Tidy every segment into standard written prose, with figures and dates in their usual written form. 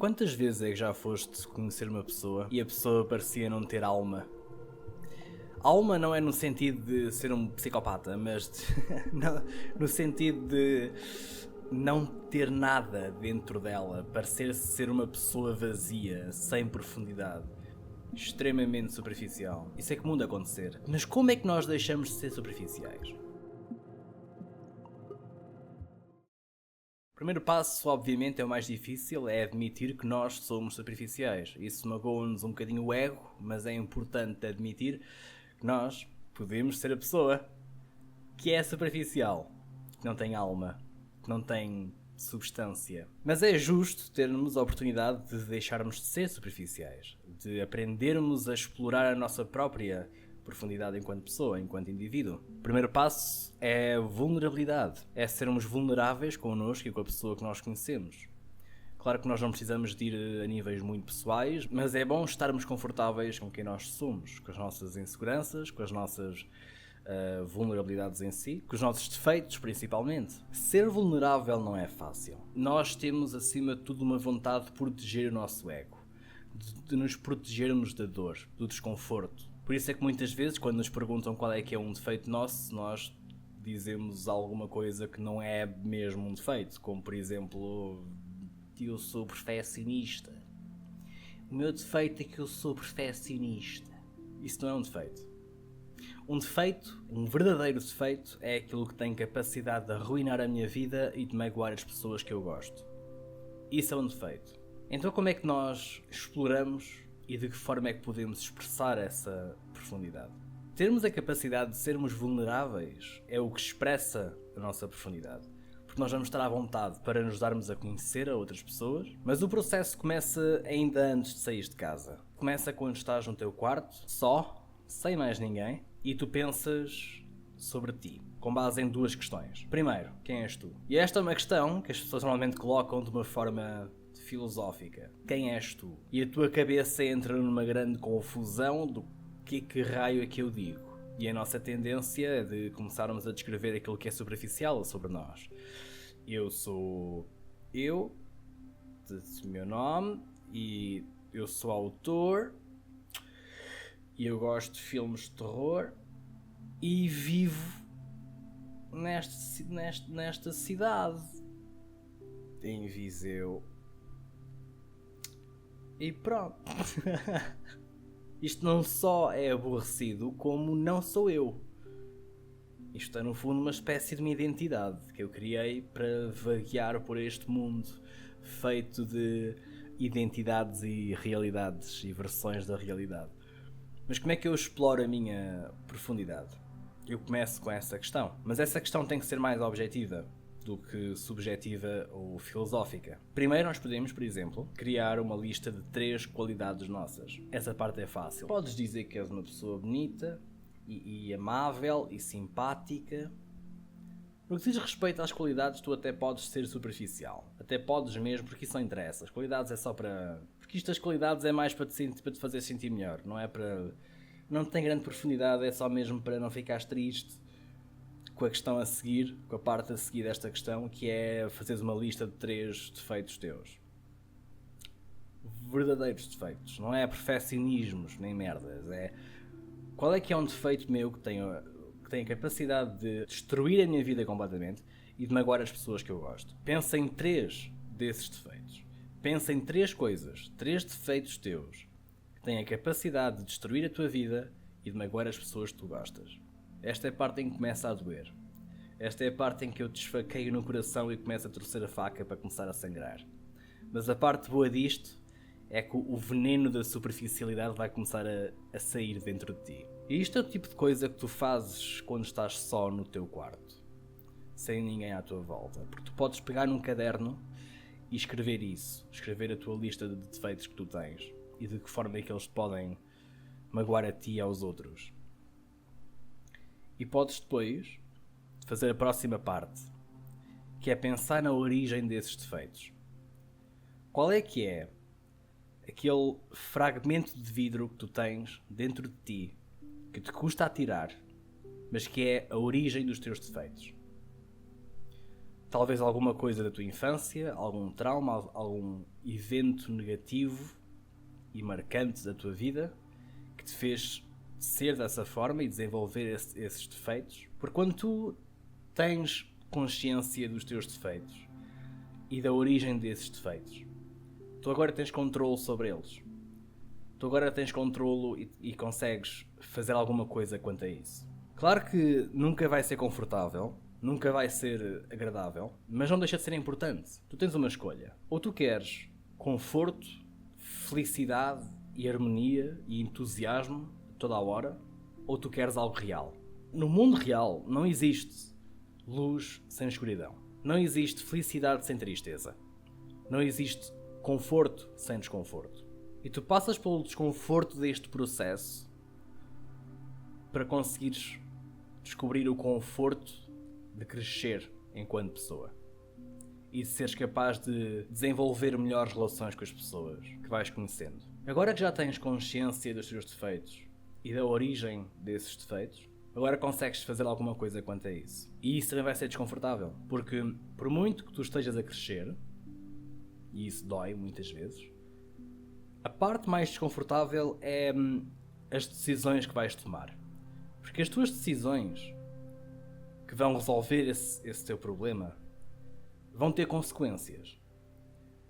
Quantas vezes é que já foste conhecer uma pessoa e a pessoa parecia não ter alma? Alma não é no sentido de ser um psicopata, mas no sentido de não ter nada dentro dela, parecer ser uma pessoa vazia, sem profundidade, extremamente superficial. Isso é comum de acontecer. Mas como é que nós deixamos de ser superficiais? O primeiro passo, obviamente, é o mais difícil, é admitir que nós somos superficiais. Isso magoa-nos um bocadinho o ego, mas é importante admitir que nós podemos ser a pessoa que é superficial, que não tem alma, que não tem substância. Mas é justo termos a oportunidade de deixarmos de ser superficiais, de aprendermos a explorar a nossa própria profundidade enquanto pessoa, enquanto indivíduo. O primeiro passo é vulnerabilidade, é sermos vulneráveis connosco e com a pessoa que nós conhecemos. Claro que nós não precisamos de ir a níveis muito pessoais, mas é bom estarmos confortáveis com quem nós somos, com as nossas inseguranças, com as nossas vulnerabilidades em si, com os nossos defeitos principalmente. Ser vulnerável não é fácil. Nós temos acima de tudo uma vontade de proteger o nosso ego, de nos protegermos da dor, do desconforto. Por isso é que muitas vezes, quando nos perguntam qual é que é um defeito nosso, nós dizemos alguma coisa que não é mesmo um defeito, como por exemplo, eu sou perfeccionista. O meu defeito é que eu sou perfeccionista. Isso não é um defeito. Um defeito, um verdadeiro defeito, é aquilo que tem capacidade de arruinar a minha vida e de magoar as pessoas que eu gosto. Isso é um defeito. Então como é que nós exploramos e de que forma é que podemos expressar essa profundidade? Termos a capacidade de sermos vulneráveis é o que expressa a nossa profundidade. Porque nós vamos estar à vontade para nos darmos a conhecer a outras pessoas, mas o processo começa ainda antes de sair de casa. Começa quando estás no teu quarto, só, sem mais ninguém, e tu pensas sobre ti, com base em duas questões. Primeiro, quem és tu? E esta é uma questão que as pessoas normalmente colocam de uma forma filosófica. Quem és tu? E a tua cabeça entra numa grande confusão do que raio é que eu digo. E a nossa tendência é de começarmos a descrever aquilo que é superficial sobre nós. Eu sou eu, meu nome, e eu sou autor, e eu gosto de filmes de terror, e vivo nesta cidade, em Viseu. E pronto. Isto não só é aborrecido, como não sou eu. Isto é no fundo uma espécie de uma identidade que eu criei para vaguear por este mundo feito de identidades e realidades e versões da realidade. Mas como é que eu exploro a minha profundidade? Eu começo com essa questão, mas essa questão tem que ser mais objetiva do que subjetiva ou filosófica. Primeiro nós podemos, por exemplo, criar uma lista de 3 qualidades nossas. Essa parte é fácil. Podes dizer que és uma pessoa bonita e amável e simpática. No que diz respeito às qualidades, tu até podes ser superficial. Até podes mesmo, porque isso não interessa. As qualidades é só para... Porque isto das qualidades é mais para te fazer sentir melhor. Não é para... Não tem grande profundidade, é só mesmo para não ficares triste com a questão a seguir, com a parte a seguir desta questão, que é fazeres uma lista de 3 defeitos teus. Verdadeiros defeitos. Não é perfeccionismos, nem merdas. É... Qual é que é um defeito meu que tem a capacidade de destruir a minha vida completamente e de magoar as pessoas que eu gosto? Pensa em 3 desses defeitos. Pensa em 3 coisas, 3 defeitos teus que têm a capacidade de destruir a tua vida e de magoar as pessoas que tu gostas. Esta é a parte em que começa a doer. Esta é a parte em que eu te esfaqueio no coração e começo a torcer a faca para começar a sangrar. Mas a parte boa disto é que o veneno da superficialidade vai começar a sair dentro de ti. E isto é o tipo de coisa que tu fazes quando estás só no teu quarto, sem ninguém à tua volta. Porque tu podes pegar num caderno e escrever isso. Escrever a tua lista de defeitos que tu tens e de que forma é que eles podem magoar a ti e aos outros. E podes depois fazer a próxima parte, que é pensar na origem desses defeitos. Qual é que é aquele fragmento de vidro que tu tens dentro de ti, que te custa a tirar, mas que é a origem dos teus defeitos? talvez alguma coisa da tua infância, algum trauma, algum evento negativo e marcante da tua vida que te fez ser dessa forma e desenvolver esses defeitos. Porque quando tu tens consciência dos teus defeitos e da origem desses defeitos, tu agora tens controle sobre eles. Tu agora tens controle e consegues fazer alguma coisa quanto a isso. Claro que nunca vai ser confortável, nunca vai ser agradável, mas não deixa de ser importante. Tu tens uma escolha. Ou tu queres conforto, felicidade e harmonia e entusiasmo toda a hora, ou tu queres algo real. No mundo real não existe luz sem escuridão. Não existe felicidade sem tristeza. Não existe conforto sem desconforto. E tu passas pelo desconforto deste processo para conseguires descobrir o conforto de crescer enquanto pessoa e de seres capaz de desenvolver melhores relações com as pessoas que vais conhecendo. Agora que já tens consciência dos teus defeitos e da origem desses defeitos, agora consegues fazer alguma coisa quanto a isso. E isso também vai ser desconfortável, porque por muito que tu estejas a crescer, e isso dói muitas vezes, a parte mais desconfortável é as decisões que vais tomar. Porque as tuas decisões que vão resolver esse teu problema vão ter consequências.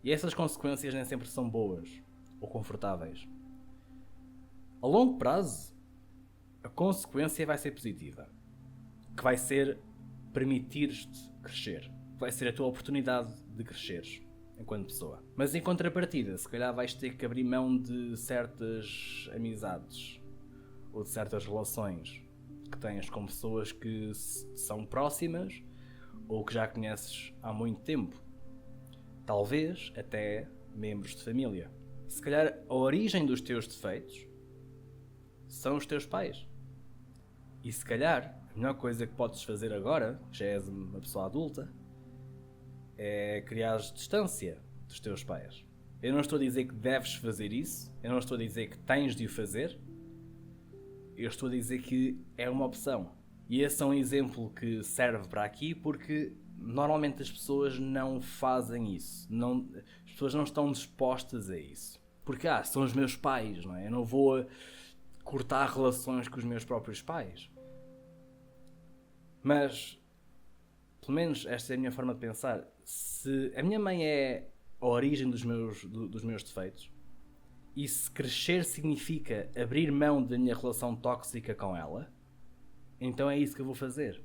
E essas consequências nem sempre são boas ou confortáveis. A longo prazo, a consequência vai ser positiva. Que vai ser permitir-te crescer. Vai ser a tua oportunidade de cresceres enquanto pessoa. Mas em contrapartida, se calhar vais ter que abrir mão de certas amizades ou de certas relações que tens com pessoas que são próximas ou que já conheces há muito tempo. Talvez até membros de família. Se calhar a origem dos teus defeitos são os teus pais. E se calhar a melhor coisa que podes fazer agora, já és uma pessoa adulta, é criar distância dos teus pais. Eu não estou a dizer que deves fazer isso, eu não estou a dizer que tens de o fazer, eu estou a dizer que é uma opção. E esse é um exemplo que serve para aqui porque normalmente as pessoas não fazem isso. As pessoas não estão dispostas a isso. Porque, são os meus pais, não é? Eu não vou cortar relações com os meus próprios pais. Mas, pelo menos esta é a minha forma de pensar. Se a minha mãe é a origem dos meus defeitos, e se crescer significa abrir mão da minha relação tóxica com ela, então é isso que eu vou fazer.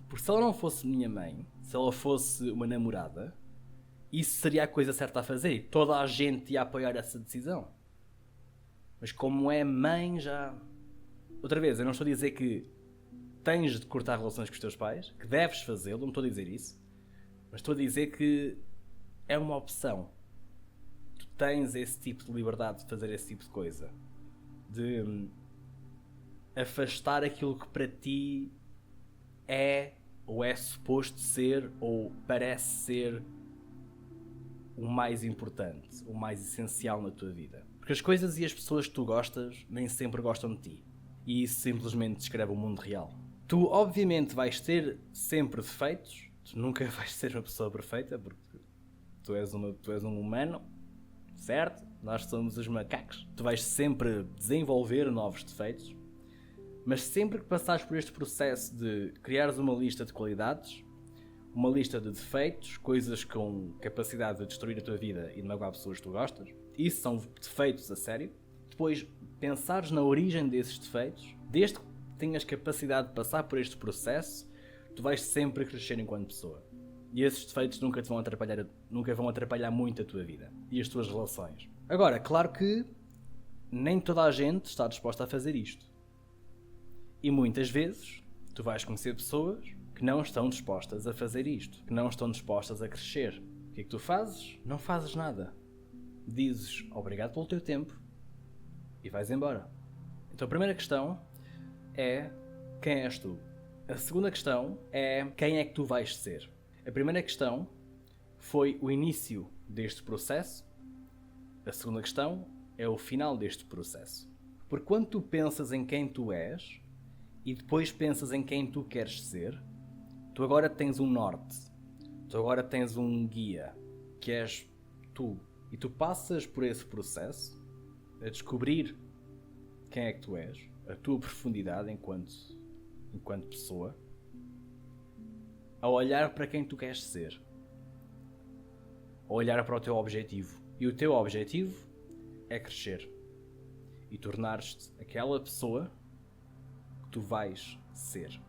Porque se ela não fosse minha mãe, se ela fosse uma namorada, isso seria a coisa certa a fazer e toda a gente ia apoiar essa decisão. Mas como é mãe, já... Outra vez, eu não estou a dizer que tens de cortar relações com os teus pais, que deves fazê-lo, não estou a dizer isso, mas estou a dizer que é uma opção. Tu tens esse tipo de liberdade de fazer esse tipo de coisa, de afastar aquilo que para ti é ou é suposto ser ou parece ser o mais importante, o mais essencial na tua vida. Porque as coisas e as pessoas que tu gostas nem sempre gostam de ti. E isso simplesmente descreve o mundo real. Tu obviamente vais ter sempre defeitos, tu nunca vais ser uma pessoa perfeita, porque tu és um humano, certo? Nós somos os macacos. Tu vais sempre desenvolver novos defeitos, mas sempre que passares por este processo de criares uma lista de qualidades, uma lista de defeitos, coisas com capacidade de destruir a tua vida e de magoar pessoas que tu gostas, isso são defeitos a sério. Depois pensares na origem desses defeitos, desde que tenhas capacidade de passar por este processo, tu vais sempre crescer enquanto pessoa. E esses defeitos nunca vão atrapalhar muito a tua vida e as tuas relações. Agora, claro que nem toda a gente está disposta a fazer isto. E muitas vezes tu vais conhecer pessoas que não estão dispostas a fazer isto, que não estão dispostas a crescer. O que é que tu fazes? Não fazes nada. Dizes obrigado pelo teu tempo e vais embora. Então a primeira questão é quem és tu? A segunda questão é quem é que tu vais ser? A primeira questão foi o início deste processo. A segunda questão é o final deste processo. Porque quando tu pensas em quem tu és e depois pensas em quem tu queres ser, tu agora tens um norte. Tu agora tens um guia, que és tu. E tu passas por esse processo a descobrir quem é que tu és, a tua profundidade enquanto pessoa, a olhar para quem tu queres ser, a olhar para o teu objetivo. E o teu objetivo é crescer e tornares-te aquela pessoa que tu vais ser.